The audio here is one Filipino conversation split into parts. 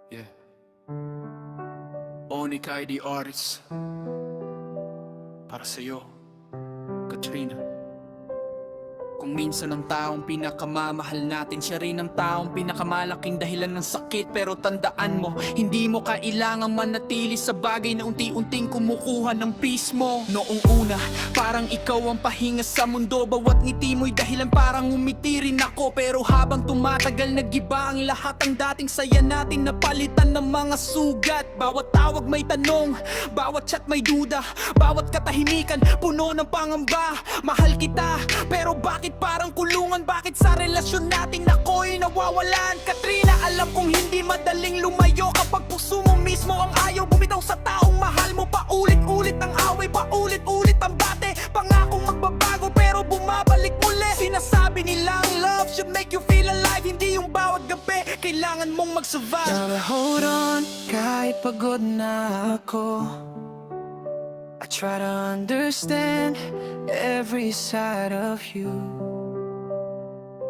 Yeah. Onika ID Arts. Para sa'yo, Katrina. Kung minsan ang taong pinakamamahal natin, siya rin ang taong pinakamalaking dahilan ng sakit. Pero tandaan mo, hindi mo kailangang manatili sa bagay na unti-unting kumukuha ng peace mo. Noong una, parang ikaw ang pahinga sa mundo. Bawat ngiti mo'y dahilan parang umiti rin ako. Pero habang tumatagal, nag-iba ang lahat. Ang dating saya natin napalitan ng mga sugat. Bawat tawag may tanong, bawat chat may duda, bawat katahimikan puno ng pangamba. Mahal kita, pero bakit parang kulungan? Bakit sa relasyon natin ako'y nawawalan? Katrina, alam kong hindi madaling lumayo kapag puso mo mismo ang ayaw bumitaw sa taong mahal mo. Paulit-ulit ang away, paulit-ulit ang bate. Pangakong magbabago pero bumabalik muli. Sinasabi nilang love should make you feel alive. Hindi yung bawat gabi kailangan mong mag-survive. Gotta hold on, kahit pagod na ako. I try to understand every side of you.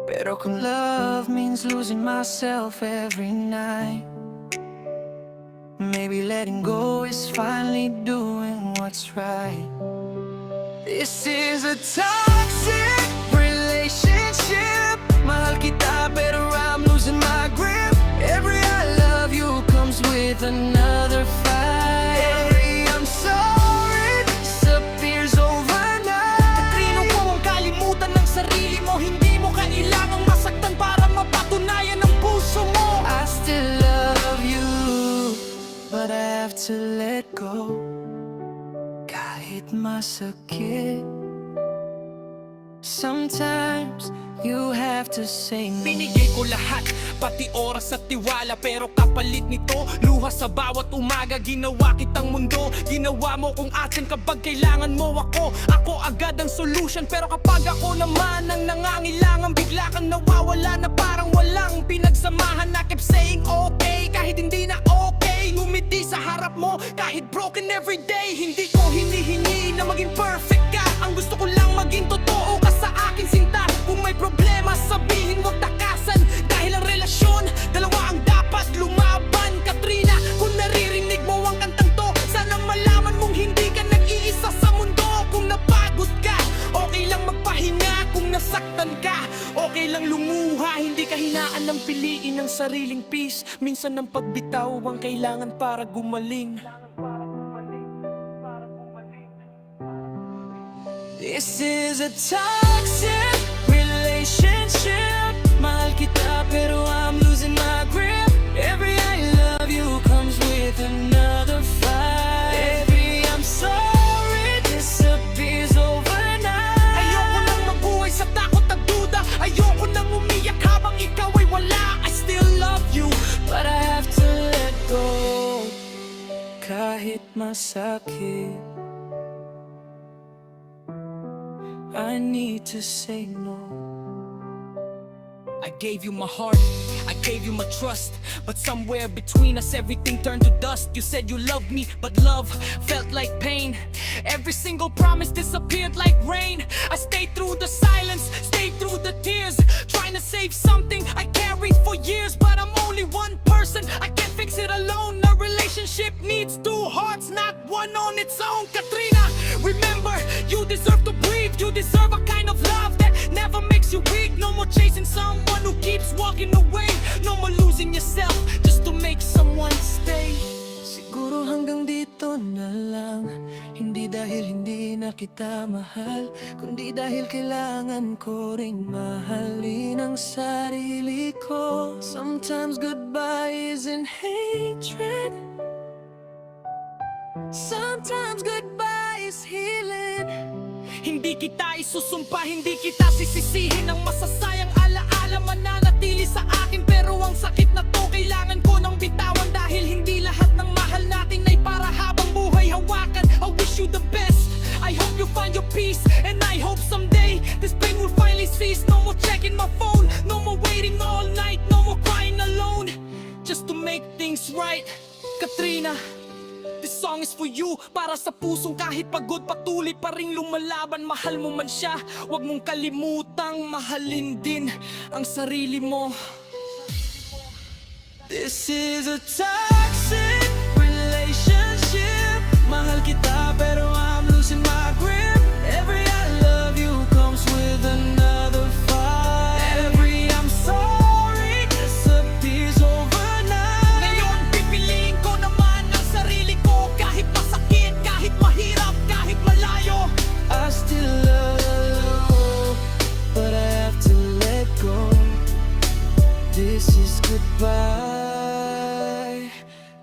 Pero kung love means losing myself every night, maybe letting go is finally doing what's right. This is a toxic relationship. Mahal kita pero I'm losing my grip. Every I love you comes with another fight. Every I'm sorry disappears overnight. Katrina, huwag mong kalimutan ng sarili mo. Hindi mo kailangang masaktan para mapatunayan ang puso mo. I still love you, but I have to let go. Kahit masakit, sometimes you have to say no. Binigay ko lahat, pati oras at tiwala. Pero kapalit nito, luha sa bawat umaga. Ginawa kitang mundo, ginawa mo kung atin kapag kailangan mo ako. Ako agad ang solution, pero kapag ako naman ang nangangailangan, bigla kang nawawala na parang walang pinagsamahan. I kept saying okay, kahit hindi na okay. Ngumiti sa harap mo, kahit broken everyday. Hindi ko hinihingi na maging perfect ka. Ang gusto ko lang maging totoo ka sa akin, sinta. Kung may problema, sabihin mo't takasan. Dahil ang relasyon, dalawa ang dapat lumaban. Katrina, kung naririnig mo ang kantang to, sana malaman mong hindi ka nag-iisa sa mundo. Kung napagod ka, okay lang magpahinga. Kung nasaktan ka, okay lang lumuha. Hindi ka hinaan ng piliin ng sariling peace. Minsan ang pagbitaw ang kailangan para gumaling. This is a toxic relationship. Mahal kita pero I'm losing my grip. Every I love you comes with another fight. Every I'm sorry disappears overnight. Ayoko nang mabuhay sa takot at duda. Ayoko nang umiyak habang ikaw ay wala. I still love you, but I have to let go. Kahit masakit, I need to say no. I gave you my heart, I gave you my trust. But somewhere between us everything turned to dust. You said you loved me, but love felt like pain. Every single promise disappeared like rain. I stayed through the silence, stayed through the tears, trying to save something I carried for years. But I'm only one person, I can't fix it alone. A relationship needs two hearts, not one on its own. Katrina, remember, you deserve to breathe. You deserve a kind of love that never makes you weak. No more chasing someone who keeps walking away. No more losing yourself just to make someone stay. Siguro hanggang dito na lang. Hindi dahil hindi na kita mahal, kundi dahil kailangan ko ring mahalin ang sarili ko. Sometimes goodbye isn't hatred, sometimes goodbye is healing. Hindi kita isusumpa, hindi kita sisisihin. Ang masasayang alaala mananatili sa akin. Pero ang sakit na to kailangan ko ng bitawan. Dahil hindi lahat ng mahal natin ay para habang buhay hawakan. I wish you the best, I hope you find your peace. And I hope someday this pain will finally cease. No more checking my phone, no more waiting all night, no more crying alone, just to make things right. Katrina, this song is for you, para sa pusong kahit pagod patuloy pa ring lumalaban. Mahal mo man siya, huwag mong kalimutang mahalin din ang sarili mo. This is a toxic relationship. Mahal kita pero I'm losing my grip. Every I love you comes with another fight. Every I'm sorry disappears overnight. Ngayon pipiliin ko naman ang sarili ko. Kahit masakit, kahit mahirap, kahit malayo. I still love you, but I have to let go. This is goodbye,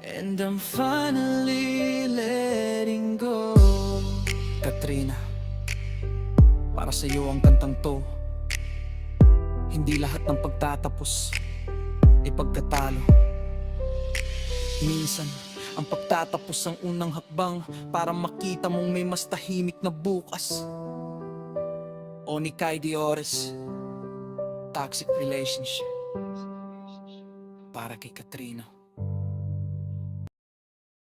and I'm finally letting go. Katrina, para sa iyo ang kantang to. Hindi lahat ng pagtatapos ay pagkatalo. Minsan, ang pagtatapos ang unang hakbang para makita mong may mas tahimik na bukas. Onikay Diores, Toxic Relationship, para kay Katrina.